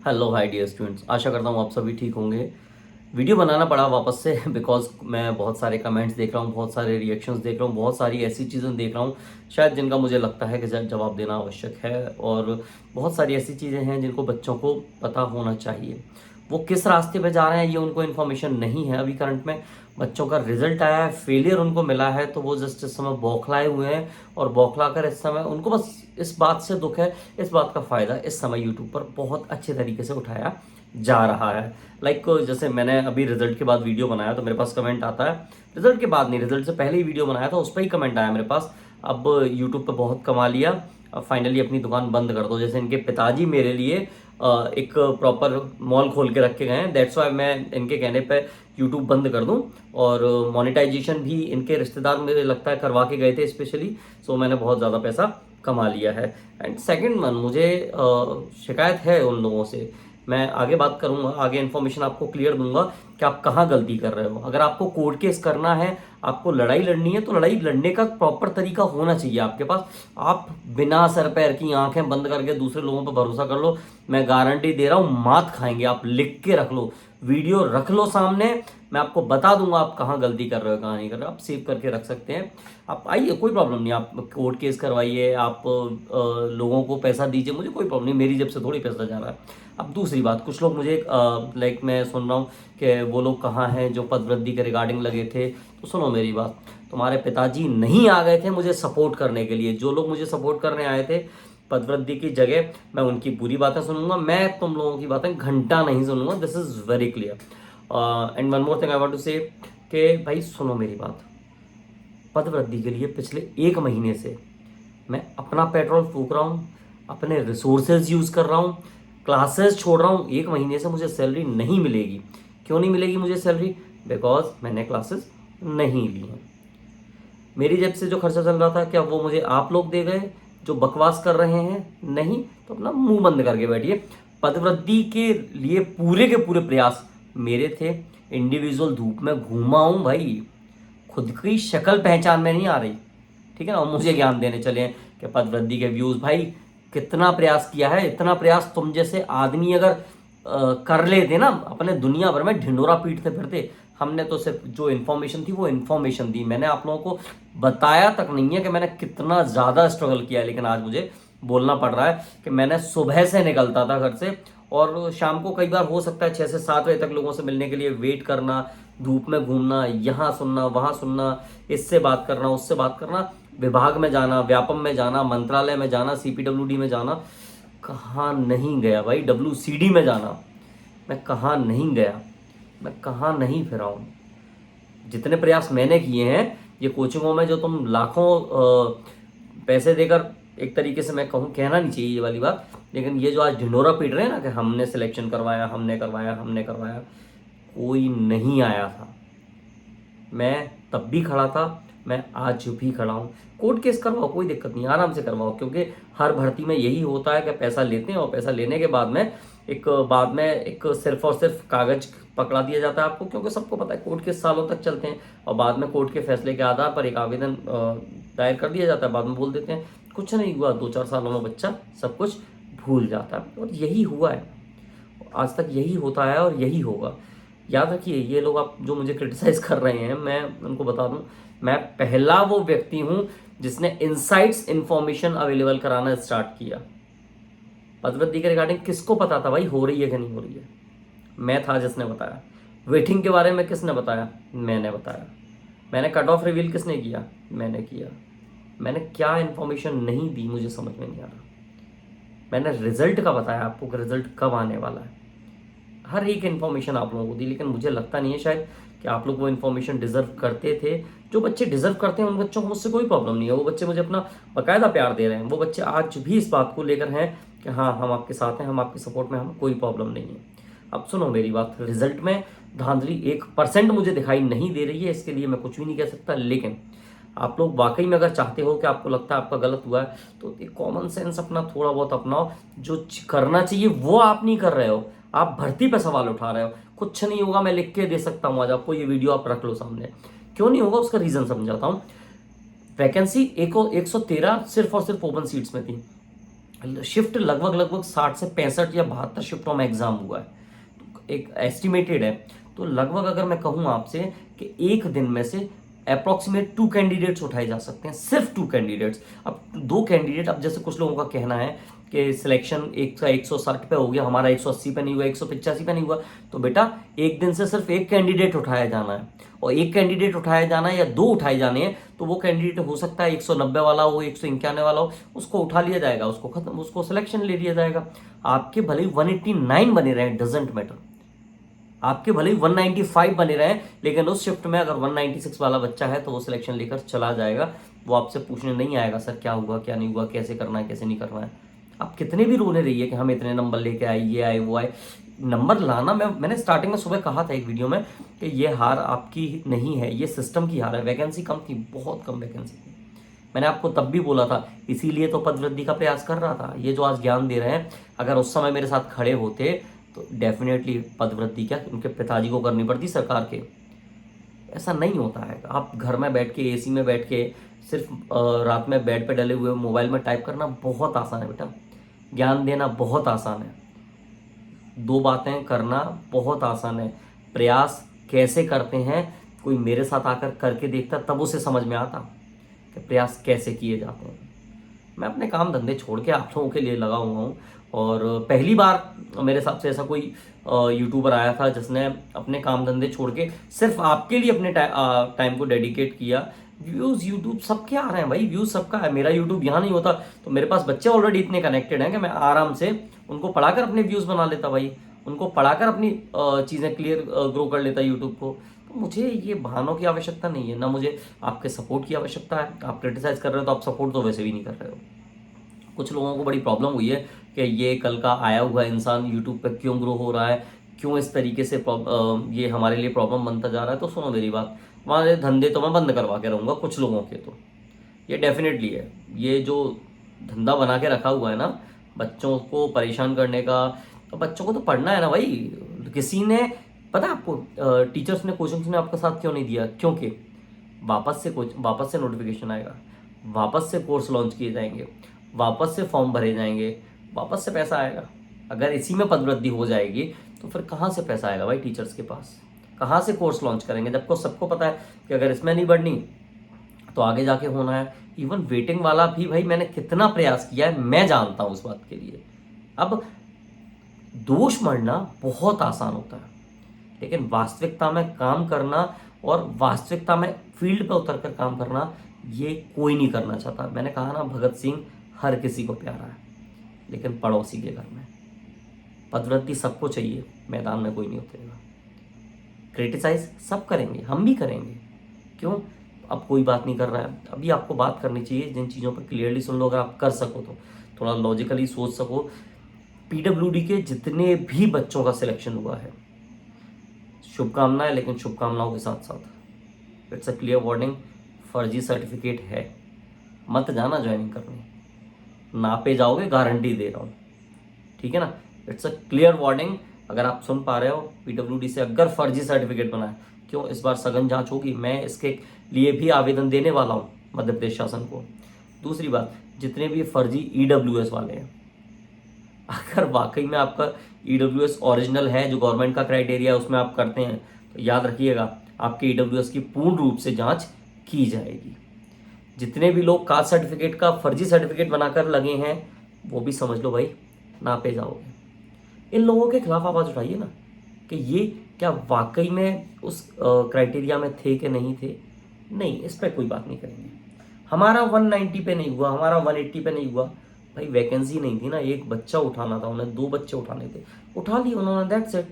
Hello hi dear students, आशा करता हूँ आप सभी ठीक होंगे। वीडियो बनाना पड़ा वापस से बिकॉज मैं बहुत सारे कमेंट्स देख रहा हूँ, बहुत सारे रिएक्शंस देख रहा हूँ, बहुत सारी ऐसी चीज़ें देख रहा हूँ शायद जिनका मुझे लगता है कि जवाब देना आवश्यक है। और बहुत सारी ऐसी चीज़ें हैं जिनको बच्चों को पता होना चाहिए। वो किस रास्ते पे जा रहे हैं ये उनको इन्फॉर्मेशन नहीं है अभी करंट में। बच्चों का रिजल्ट आया है, फेलियर उनको मिला है, तो वो जस्ट इस समय बौखलाए हुए हैं। और बौखला कर इस समय उनको बस इस बात से दुख है, इस बात का फ़ायदा इस समय यूट्यूब पर बहुत अच्छे तरीके से उठाया जा रहा है। जैसे मैंने अभी रिजल्ट के बाद वीडियो बनाया तो मेरे पास कमेंट आता है। रिजल्ट के बाद नहीं, रिजल्ट से पहले ही वीडियो बनाया था, उस पर ही कमेंट आया मेरे पास। अब यूट्यूब पे बहुत कमा लिया, अब फाइनली अपनी दुकान बंद कर दो। जैसे इनके पिताजी मेरे लिए एक प्रॉपर मॉल खोल के रख के गए हैं, दैट्स वाई मैं इनके कहने पे यूट्यूब बंद कर दूं। और मोनेटाइजेशन भी इनके रिश्तेदार मुझे लगता है करवा के गए थे स्पेशली। सो मैंने बहुत ज़्यादा पैसा कमा लिया है। एंड सेकंड वन, मुझे शिकायत है उन लोगों से। मैं आगे बात करूंगा, आगे इन्फॉर्मेशन आपको क्लियर दूंगा कि आप कहाँ गलती कर रहे हो। अगर आपको कोर्ट केस करना है, आपको लड़ाई लड़नी है, तो लड़ाई लड़ने का प्रॉपर तरीका होना चाहिए आपके पास। आप बिना सर पैर की आंखें बंद करके दूसरे लोगों पर भरोसा कर लो, मैं गारंटी दे रहा हूँ मात खाएंगे। आप लिख के रख लो, वीडियो रख लो सामने, मैं आपको बता दूंगा आप कहाँ गलती कर रहे हो कहाँ नहीं कर रहे हो। आप सेव करके रख सकते हैं। आप आइए, कोई प्रॉब्लम नहीं, आप कोर्ट केस करवाइए, आप लोगों को पैसा दीजिए, मुझे कोई प्रॉब्लम नहीं, मेरी जेब से थोड़ी पैसा जा रहा है। अब दूसरी बात, कुछ लोग मुझे मैं सुन रहा हूँ कि वो लोग कहाँ हैं जो पदवृद्धि के रिगार्डिंग लगे थे। तो सुनो मेरी बात, तुम्हारे पिताजी नहीं आ गए थे मुझे सपोर्ट करने के लिए। जो लोग मुझे सपोर्ट करने आए थे पदवृद्धि की जगह, मैं उनकी पूरी बातें सुनूंगा, मैं तुम लोगों की बातें घंटा नहीं सुनूंगा। This is very clear. And one more thing I want to say कि भाई सुनो मेरी बात, पदवृद्धि के लिए पिछले 1 महीने से मैं अपना पेट्रोल फूक रहा हूँ, अपने रिसोर्सेज यूज़ कर रहा हूँ, क्लासेस छोड़ रहा हूँ। 1 महीने से मुझे सैलरी नहीं मिलेगी। क्यों नहीं मिलेगी मुझे सैलरी? बिकॉज मैंने क्लासेस नहीं ली हैं। मेरी जेब से जो खर्चा चल रहा था, क्या वो मुझे आप लोग दे गए जो बकवास कर रहे हैं? नहीं, तो अपना मुंह बंद करके बैठिए। पदवृद्धि के लिए पूरे के पूरे प्रयास मेरे थे। इंडिविजुअल धूप में घूमा हूं भाई, खुद की शक्ल पहचान में नहीं आ रही, ठीक है ना। और मुझे ज्ञान देने चले हैं कि पदवृद्धि के व्यूज, भाई कितना प्रयास किया है। इतना प्रयास तुम जैसे आदमी अगर कर लेते ना, अपने दुनिया भर में ढिंडोरा पीटते फिरते। हमने तो सिर्फ जो इन्फॉर्मेशन थी वो इन्फॉर्मेशन दी, मैंने आप लोगों को बताया तक नहीं है कि मैंने कितना ज़्यादा स्ट्रगल किया है। लेकिन आज मुझे बोलना पड़ रहा है कि मैंने सुबह से निकलता था घर से, और शाम को कई बार हो सकता है 6 से 7 बजे तक लोगों से मिलने के लिए वेट करना, धूप में घूमना, यहाँ सुनना वहाँ सुनना, इससे बात करना उससे बात करना, विभाग में जाना, व्यापम में जाना, मंत्रालय में जाना, CPWD में जाना। कहाँ नहीं गया भाई, WCD में जाना, मैं कहाँ नहीं गया, मैं कहाँ नहीं फिरा हूँ। जितने प्रयास मैंने किए हैं ये कोचिंगों में, जो तुम लाखों पैसे देकर, एक तरीके से मैं कहूँ, कहना नहीं चाहिए ये वाली बात, लेकिन ये जो आज ढिंडोरा पीट रहे हैं ना कि हमने सिलेक्शन करवाया, हमने करवाया, हमने करवाया, कोई नहीं आया था। मैं तब भी खड़ा था, मैं आज भी खड़ा हूँ। कोर्ट केस करवाओ, कोई दिक्कत नहीं, आराम से करवाओ, क्योंकि हर भर्ती में यही होता है कि पैसा लेते हैं और पैसा लेने के बाद में एक सिर्फ और सिर्फ कागज पकड़ा दिया जाता है आपको, क्योंकि सबको पता है कोर्ट केस सालों तक चलते हैं। और बाद में कोर्ट के फैसले के आधार पर एक आवेदन दायर कर दिया जाता है, बाद में बोल देते हैं कुछ नहीं हुआ, 2-4 सालों में बच्चा सब कुछ भूल जाता है। और यही हुआ है, आज तक यही होता है और यही होगा। याद रखिए, ये लोग आप जो मुझे क्रिटिसाइज कर रहे हैं, मैं उनको बता दूं, मैं पहला वो व्यक्ति हूं जिसने इनसाइट्स इंफॉर्मेशन अवेलेबल कराना स्टार्ट किया। पदवृद्धि के रिगार्डिंग किसको पता था भाई हो रही है कि नहीं हो रही है? मैं था जिसने बताया। वेटिंग के बारे में किसने बताया? मैंने बताया। मैंने कट ऑफ रिवील किसने किया? मैंने किया। मैंने क्या इन्फॉर्मेशन नहीं दी मुझे समझ में नहीं आ रहा। मैंने रिजल्ट का बताया आपको कि रिजल्ट कब आने वाला है, हर एक इन्फॉर्मेशन आप लोगों को दी। लेकिन मुझे लगता नहीं है शायद कि आप लोग वो इन्फॉर्मेशन डिजर्व करते थे। जो बच्चे डिजर्व करते हैं उन बच्चों को मुझसे कोई प्रॉब्लम नहीं है, वो बच्चे मुझे अपना बाकायदा प्यार दे रहे हैं। वो बच्चे आज भी इस बात को लेकर हैं कि हाँ हम आपके साथ हैं, हम आपके सपोर्ट में, हमें कोई प्रॉब्लम नहीं है। अब सुनो मेरी बात, रिजल्ट में धांधली 1% मुझे दिखाई नहीं दे रही है, इसके लिए मैं कुछ भी नहीं कह सकता। लेकिन आप लोग वाकई में अगर चाहते हो कि आपको लगता है आपका गलत हुआ है, तो एक कॉमन सेंस अपना थोड़ा बहुत अपनाओ। जो करना चाहिए वो आप नहीं कर रहे हो, आप भर्ती पे सवाल उठा रहे हो। कुछ नहीं होगा, मैं लिख के दे सकता हूँ आज आपको, ये वीडियो आप रख लो सामने। क्यों नहीं होगा उसका रीजन समझाता हूँ। वैकेंसी 113 सिर्फ और सिर्फ ओपन सीट्स में थी, शिफ्ट लगभग 60 से 65 या 72 शिफ्टों में एग्जाम हुआ है, तो एक एस्टिमेटेड है। तो लगभग अगर मैं कहूँ आपसे कि एक दिन में से अप्रॉक्सीमेट 2 कैंडिडेट्स उठाए जा सकते हैं, सिर्फ 2 कैंडिडेट्स। अब 2 कैंडिडेट, अब जैसे कुछ लोगों का कहना है कि सिलेक्शन एक का 160 पे हो गया, हमारा 180 पे नहीं हुआ, 185 पे नहीं हुआ, तो बेटा एक दिन से सिर्फ एक कैंडिडेट उठाया जाना है, और एक कैंडिडेट उठाया जाना है या 2 उठाए जाने हैं, तो वो कैंडिडेट हो सकता है 190 वाला हो, 191 वाला हो, उसको उठा लिया जाएगा, उसको खत्म, उसको सिलेक्शन ले लिया जाएगा। आपके भले 189 बने रहे, डजेंट मैटर, आपके भले ही 195 बने रहे, लेकिन उस शिफ्ट में अगर 196 वाला बच्चा है तो वो सिलेक्शन लेकर चला जाएगा। वो आपसे पूछने नहीं आएगा सर क्या हुआ क्या नहीं हुआ, कैसे करना है कैसे नहीं करना है। आप कितने भी रोने रहिए कि हम इतने नंबर लेके आए, ये आए वो आए, नंबर लाना, मैंने स्टार्टिंग में सुबह कहा था एक वीडियो में कि ये हार आपकी नहीं है, ये सिस्टम की हार है। वैकेंसी कम थी, बहुत कम वैकेंसी थी, मैंने आपको तब भी बोला था, इसीलिए तो पदवृद्धि का प्रयास कर रहा था। ये जो आज ज्ञान दे रहे हैं, अगर उस समय मेरे साथ खड़े होते तो डेफिनेटली पदवृद्धि क्या उनके पिताजी को करनी पड़ती सरकार के। ऐसा नहीं होता है। आप घर में बैठ के एसी में बैठ के सिर्फ रात में बेड पे डले हुए मोबाइल में टाइप करना बहुत आसान है बेटा, ज्ञान देना बहुत आसान है, 2 बातें करना बहुत आसान है। प्रयास कैसे करते हैं, कोई मेरे साथ आकर करके देखता तब उसे समझ में आता कि प्रयास कैसे किए जाते हैं। मैं अपने काम धंधे छोड़ के आप लोगों के लिए लगा हुआ हूँ, और पहली बार मेरे हिसाब से ऐसा कोई यूट्यूबर आया था जिसने अपने काम धंधे छोड़ के सिर्फ आपके लिए अपने टाइम को डेडिकेट किया। व्यूज़ यूट्यूब सबके आ रहे हैं भाई, व्यूज़ सबका है। मेरा यूट्यूब यहाँ नहीं होता तो मेरे पास बच्चे ऑलरेडी इतने कनेक्टेड हैं कि मैं आराम से उनको पढ़ाकर अपने व्यूज़ बना लेता भाई, उनको पढ़ाकर अपनी चीज़ें क्लियर ग्रो कर लेता यूट्यूब को। तो मुझे ये बहानों की आवश्यकता नहीं है, ना मुझे आपके सपोर्ट की आवश्यकता है। आप क्रिटिसाइज कर रहे हो तो आप सपोर्ट तो वैसे भी नहीं कर रहे हो। कुछ लोगों को बड़ी प्रॉब्लम हुई है कि ये कल का आया हुआ इंसान यूट्यूब पे क्यों ग्रो हो रहा है, क्यों इस तरीके से ये हमारे लिए प्रॉब्लम बनता जा रहा है। तो सुनो मेरी बात, हमारे धंधे तो मैं बंद करवा के रहूँगा कुछ लोगों के, तो ये डेफिनेटली है। ये जो धंधा बना के रखा हुआ है ना बच्चों को परेशान करने का, तो बच्चों को तो पढ़ना है ना भाई। किसी ने पता है आपको, टीचर्स ने कोचिंग्स ने आपका साथ क्यों नहीं दिया? क्योंकि वापस से नोटिफिकेशन आएगा, वापस से कोर्स लॉन्च किए जाएंगे, वापस से फॉर्म भरे जाएंगे, वापस से पैसा आएगा। अगर इसी में पदवृद्धि हो जाएगी तो फिर कहाँ से पैसा आएगा भाई टीचर्स के पास? कहाँ से कोर्स लॉन्च करेंगे जबको सबको पता है कि अगर इसमें नहीं बढ़नी तो आगे जाके होना है। इवन वेटिंग वाला भी भाई मैंने कितना प्रयास किया है मैं जानता हूँ उस बात के लिए। अब दोष मढ़ना बहुत आसान होता है, लेकिन वास्तविकता में काम करना और वास्तविकता में फील्ड पे उतर कर काम करना ये कोई नहीं करना चाहता। मैंने कहा ना, भगत सिंह हर किसी को प्यारा है, लेकिन पड़ोसी के घर में। पदवृद्धि सबको चाहिए, मैदान में कोई नहीं उतरेगा। क्रिटिसाइज सब करेंगे, हम भी करेंगे, क्यों? अब कोई बात नहीं कर रहा है, अभी आपको बात करनी चाहिए। जिन चीज़ों पर क्लियरली सुन लो, अगर आप कर सको तो थोड़ा लॉजिकली सोच सको। पीडब्ल्यूडी के जितने भी बच्चों का सिलेक्शन हुआ है, शुभकामनाएं, लेकिन शुभकामनाओं के साथ साथ इट्स अ क्लियर वार्निंग, फर्जी सर्टिफिकेट है, मत जाना ज्वाइनिंग करने, नापे जाओगे, गारंटी दे रहा हूँ, ठीक है ना। It's a clear warning. अगर आप सुन पा रहे हो, पीडब्ल्यूडी से अगर फर्जी सर्टिफिकेट बना है, क्यों इस बार सघन जांच होगी, मैं इसके लिए भी आवेदन देने वाला हूँ मध्य प्रदेश शासन को। दूसरी बात, जितने भी फर्जी ईडब्ल्यूएस वाले हैं, अगर वाकई में आपका ईडब्ल्यूएस ओरिजिनल है, जो गवर्नमेंट का क्राइटेरिया उसमें आप करते हैं, तो याद रखिएगा आपके ईडब्ल्यूएस की पूर्ण रूप से जांच की जाएगी। जितने भी लोग कास्ट सर्टिफिकेट का फर्जी सर्टिफिकेट बनाकर लगे हैं, वो भी समझ लो भाई नापे जाओगे। इन लोगों के खिलाफ आवाज उठाइए ना कि ये क्या वाकई में उस क्राइटेरिया में थे कि नहीं थे। नहीं, इस पर कोई बात नहीं करेंगे। हमारा 190 पे नहीं हुआ, हमारा 180 पे नहीं हुआ, भाई वैकेंसी नहीं थी ना, एक बच्चा उठाना था, उन्हें 2 बच्चे उठाने थे, उठा लिए उन्होंने, दैट्स इट।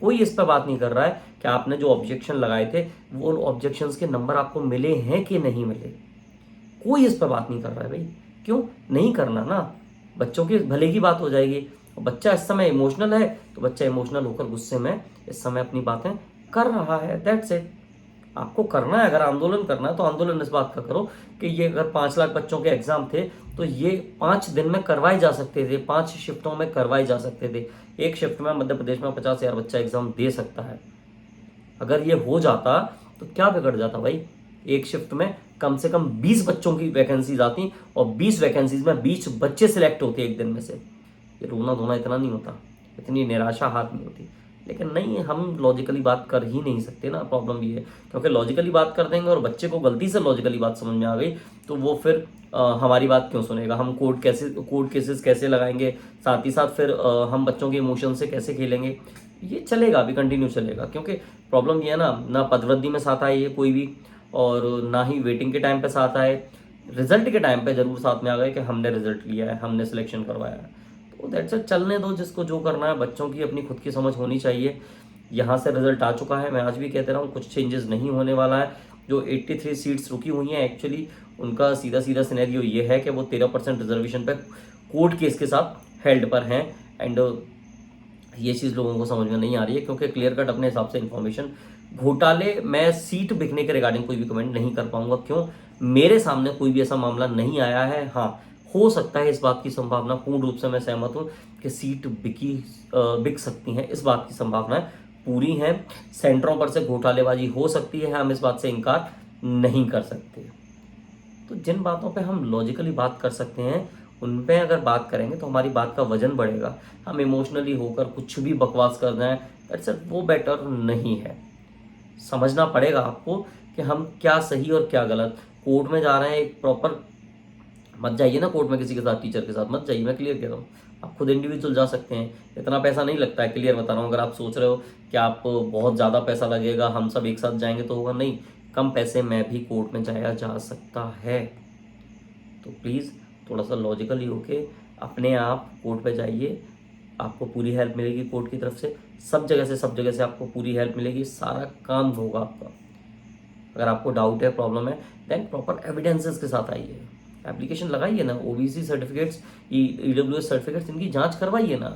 कोई इस पर बात नहीं कर रहा है कि आपने जो ऑब्जेक्शन लगाए थे वो ऑब्जेक्शंस के नंबर आपको मिले हैं कि नहीं मिले। कोई इस पर बात नहीं कर रहा है भाई। क्यों नहीं करना ना, बच्चों के भले की बात हो जाएगी। बच्चा इस समय इमोशनल है तो बच्चा इमोशनल होकर गुस्से में इस समय अपनी बातें कर रहा है, दैट्स इट। आपको करना है, अगर आंदोलन करना है तो आंदोलन इस बात का करो कि ये अगर 5 लाख बच्चों के एग्जाम थे तो ये 5 दिन में करवाए जा सकते थे, 5 शिफ्टों में करवाए जा सकते थे। एक शिफ्ट में मध्य प्रदेश में 50,000 बच्चा एग्जाम दे सकता है। अगर ये हो जाता तो क्या बिगड़ जाता भाई? एक शिफ्ट में कम से कम 20 बच्चों की वैकेंसीज आती और 20 वैकेंसीज में 20 बच्चे सिलेक्ट होते एक दिन में से। ये रोना धोना इतना नहीं होता, इतनी निराशा हाथ नहीं होती। लेकिन नहीं, हम लॉजिकली बात कर ही नहीं सकते ना, प्रॉब्लम ये है। क्योंकि लॉजिकली बात कर देंगे और बच्चे को गलती से लॉजिकली बात समझ में आ गई तो वो फिर हमारी बात क्यों सुनेगा। हम कोर्ट केसेस कैसे लगाएंगे, साथ ही साथ फिर हम बच्चों के इमोशन से कैसे खेलेंगे, ये चलेगा, अभी कंटिन्यू चलेगा। क्योंकि प्रॉब्लम ये है ना पदवृद्धि में साथ आए ये कोई भी, और ना ही वेटिंग के टाइम पे साथ आए। रिजल्ट के टाइम पे जरूर साथ में आ गए कि हमने रिजल्ट लिया है, हमने सिलेक्शन करवाया है। तो दैट्स इट, चलने दो जिसको जो करना है। बच्चों की अपनी खुद की समझ होनी चाहिए। यहाँ से रिजल्ट आ चुका है, मैं आज भी कहते रहा हूँ कुछ चेंजेस नहीं होने वाला है। जो 83 सीट्स रुकी हुई हैं एक्चुअली उनका सीधा सीधा सिनेरियो ये है कि वो 13% रिजर्वेशन पे कोर्ट केस के साथ हेल्ड पर हैं। एंड ये चीज़ लोगों को समझ में नहीं आ रही है, क्योंकि क्लियर कट अपने हिसाब से इन्फॉर्मेशन घोटाले में सीट बिकने के रिगार्डिंग कोई भी कमेंट नहीं कर पाऊंगा। क्यों, मेरे सामने कोई भी ऐसा मामला नहीं आया है। हाँ, हो सकता है, इस बात की संभावना पूर्ण रूप से मैं सहमत हूँ कि सीट बिक सकती हैं, इस बात की संभावनाएं पूरी हैं। सेंटरों पर से घोटालेबाजी हो सकती है, हम इस बात से इनकार नहीं कर सकते। तो जिन बातों पे हम लॉजिकली बात कर सकते हैं उन पे अगर बात करेंगे तो हमारी बात का वजन बढ़ेगा। हम इमोशनली होकर कुछ भी बकवास कर रहे हैं, दैट्स इट, वो बेटर नहीं है। समझना पड़ेगा आपको कि हम क्या सही और क्या गलत। कोर्ट में जा रहे हैं, एक प्रॉपर, मत जाइए ना कोर्ट में किसी के साथ, टीचर के साथ मत जाइए, मैं क्लियर कह रहा हूँ। आप खुद इंडिविजुअल जा सकते हैं, इतना पैसा नहीं लगता है, क्लियर बता रहा हूँ। अगर आप सोच रहे हो कि आप बहुत ज़्यादा पैसा लगेगा, हम सब एक साथ जाएंगे तो होगा, नहीं, कम पैसे में भी कोर्ट में जाया जा सकता है। तो प्लीज़ थोड़ा सा लॉजिकली होके अपने आप कोर्ट पे जाइए, आपको पूरी हेल्प मिलेगी कोर्ट की तरफ से, सब जगह से आपको पूरी हेल्प मिलेगी, सारा काम होगा आपका। अगर आपको डाउट है, प्रॉब्लम है, देन प्रॉपर एविडेंसेस के साथ आइए, एप्लीकेशन लगाइए ना, ओबीसी सर्टिफिकेट्स, ईडब्ल्यूएस सर्टिफिकेट्स, इनकी जांच करवाइए ना,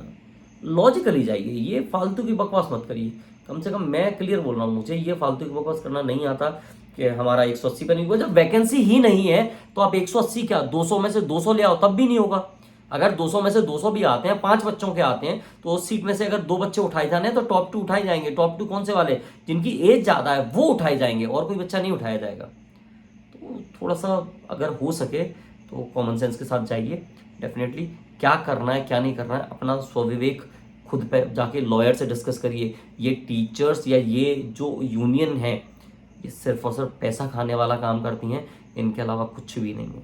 लॉजिकली जाइए। ये फालतू की बकवास मत करिए। कम से कम मैं क्लियर बोल रहा हूँ, मुझे ये फालतू की बकवास करना नहीं आता कि हमारा 180 पे नहीं हुआ। जब वैकेंसी ही नहीं है तो आप 180 क्या 200 में से 200 ले आओ, तब भी नहीं होगा। अगर 200 में से 200 भी आते हैं, 5 बच्चों के आते हैं, तो उस सीट में से अगर 2 बच्चे उठाए जाने हैं तो टॉप 2 उठाए जाएंगे। टॉप 2 कौन से वाले, जिनकी एज ज्यादा है वो उठाए जाएंगे, और कोई बच्चा नहीं उठाया जाएगा। तो थोड़ा सा अगर हो सके तो कॉमन सेंस के साथ जाइए। डेफिनेटली क्या करना है क्या नहीं करना है, अपना स्वविवेक खुद पे जाके लॉयर से डिस्कस करिए। ये टीचर्स या ये जो यूनियन है, ये सिर्फ और सिर्फ पैसा खाने वाला काम करती हैं, इनके अलावा कुछ भी नहीं है।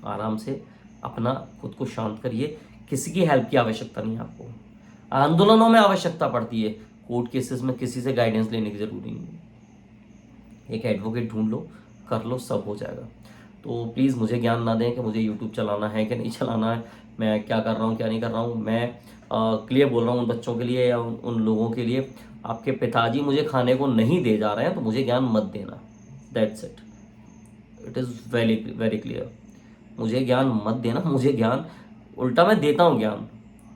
आराम से अपना खुद को शांत करिए, किसी की हेल्प की आवश्यकता नहीं है आपको। आंदोलनों में आवश्यकता पड़ती है, कोर्ट केसेस में किसी से गाइडेंस लेने की जरूरी नहीं है। एक एडवोकेट ढूंढ लो, कर लो, सब हो जाएगा। तो प्लीज़ मुझे ज्ञान ना दें कि मुझे यूट्यूब चलाना है कि नहीं चलाना है, मैं क्या कर रहा हूँ क्या नहीं कर रहा हूँ। मैं क्लियर बोल रहा हूँ उन बच्चों के लिए या उन लोगों के लिए, आपके पिताजी मुझे खाने को नहीं दे जा रहे हैं तो मुझे ज्ञान मत देना, that's it, it is very very clear. मुझे ज्ञान मत देना, मुझे ज्ञान, उल्टा मैं देता हूँ ज्ञान,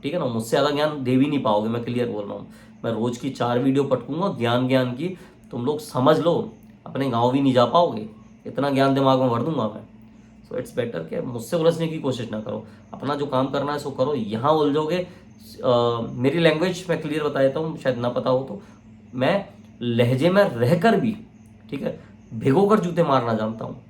ठीक है ना, मुझसे ज़्यादा ज्ञान दे भी नहीं पाओगे, मैं क्लियर बोल रहा हूँ। मैं रोज़ की 4 वीडियो पटकूंगा ज्ञान की, तुम लोग समझ लो, अपने गाँव भी नहीं जा पाओगे, इतना ज्ञान दिमाग में भर दूंगा मैं। सो इट्स बेटर कि मुझसे उलझने की कोशिश ना करो, अपना जो काम करना है सो करो। यहाँ उलझोगे, मेरी लैंग्वेज मैं क्लियर बता देता हूँ, शायद ना पता हो तो, मैं लहजे में रहकर भी, ठीक है, भिगो कर जूते मारना जानता हूँ।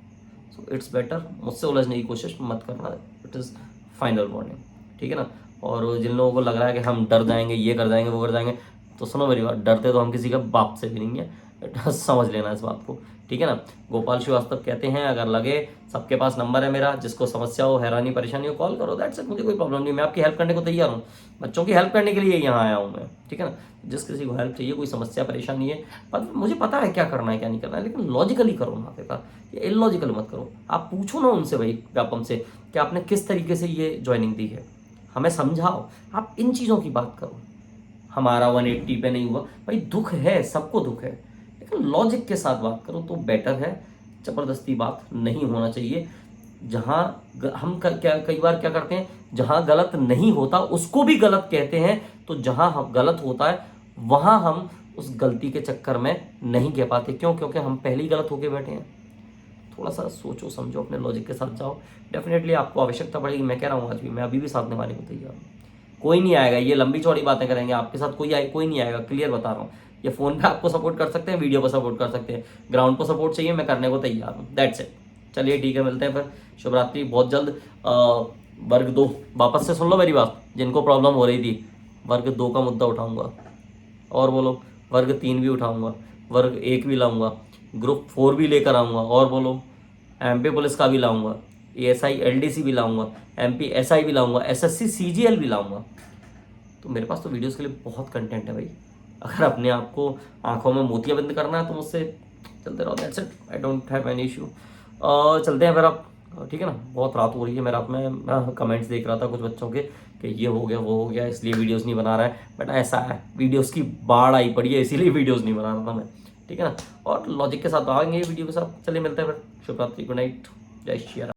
सो इट्स बेटर मुझसे उलझने की कोशिश मत करना, इट इज़ फाइनल वार्निंग, ठीक है ना। और जिन लोगों को लग रहा है कि हम डर जाएंगे, ये कर जाएंगे, वो कर जाएंगे, तो सुनो मेरी बात, डरते तो हम किसी के बाप से भी नहीं है, समझ लेना इस बात को, ठीक है ना। गोपाल श्रीवास्तव कहते हैं, अगर लगे, सबके पास नंबर है मेरा, जिसको समस्या हो, हैरानी परेशानी हो, कॉल करो, दैट्स इट, मुझे कोई प्रॉब्लम नहीं, मैं आपकी हेल्प करने को तैयार हूँ। बच्चों की हेल्प करने के लिए यहाँ आया हूँ मैं, ठीक है ना। जिस किसी को हेल्प चाहिए, कोई समस्या परेशानी है, पर मुझे पता है क्या करना है क्या नहीं करना है, लेकिन लॉजिकली करो ना बेटा, ये इलॉजिकल मत करो। आप पूछो ना उनसे भाई, व्यापम से, कि आपने किस तरीके से ये ज्वाइनिंग दी है, हमें समझाओ। आप इन चीज़ों की बात करो, हमारा 180 पे नहीं हुआ भाई, दुख है, सबको दुख है, लेकिन लॉजिक के साथ बात करो तो बेटर है। ज़बरदस्ती बात नहीं होना चाहिए। जहाँ हम क्या कई बार क्या करते हैं, जहाँ गलत नहीं होता उसको भी गलत कहते हैं, तो जहाँ गलत होता है वहाँ हम उस गलती के चक्कर में नहीं कह पाते। क्यों? क्योंकि हम पहले ही गलत होके बैठे हैं। थोड़ा सा सोचो समझो, अपने लॉजिक के साथ जाओ, डेफिनेटली आपको आवश्यकता पड़ेगी। मैं कह रहा हूँ आज भी, मैं अभी भी साथ निभाने को तैयार हूँ। कोई नहीं आएगा, ये लंबी चौड़ी बातें करेंगे आपके साथ, कोई नहीं आएगा, क्लियर बता रहा हूँ। ये फ़ोन पे आपको सपोर्ट कर सकते हैं, वीडियो पर सपोर्ट कर सकते हैं, ग्राउंड पर सपोर्ट चाहिए मैं करने को तैयार हूँ। That's it. चलिए ठीक है, मिलते हैं फिर। शुभ रात्रि। बहुत जल्द वर्ग 2 वापस से सुन लो मेरी बात, जिनको प्रॉब्लम हो रही थी, वर्ग 2 का मुद्दा उठाऊंगा। और बोलो, वर्ग 3 भी उठाऊंगा, वर्ग 1 भी लाऊंगा, ग्रुप 4 भी लेकर आऊँगा। और बोलो, एमपी पुलिस का भी लाऊंगा, एएसआई एलडीसी भी लाऊंगा, एमपी एसआई भी लाऊंगा, एसएससी सीजीएल भी लाऊंगा। तो मेरे पास तो वीडियोस के लिए बहुत कंटेंट है भाई। अगर अपने आप को आंखों में मोतियाबिंद करना है तो मुझसे चलते रहो। That's it, I don't have any issue. चलते हैं फिर आप, ठीक है ना। बहुत रात हो रही है, मैं रात में कमेंट्स देख रहा था कुछ बच्चों के कि ये हो गया वो हो गया इसलिए वीडियोस नहीं बना रहा है। बट ऐसा है, वीडियोस की बाढ़ आई पड़ी है इसीलिए वीडियोस नहीं बना रहा था मैं, ठीक है ना। और लॉजिक के साथ आएंगे वीडियो के साथ। चलिए मिलते हैं फिर। शुभ रात्रि, गुड नाइट, जय श्री राम।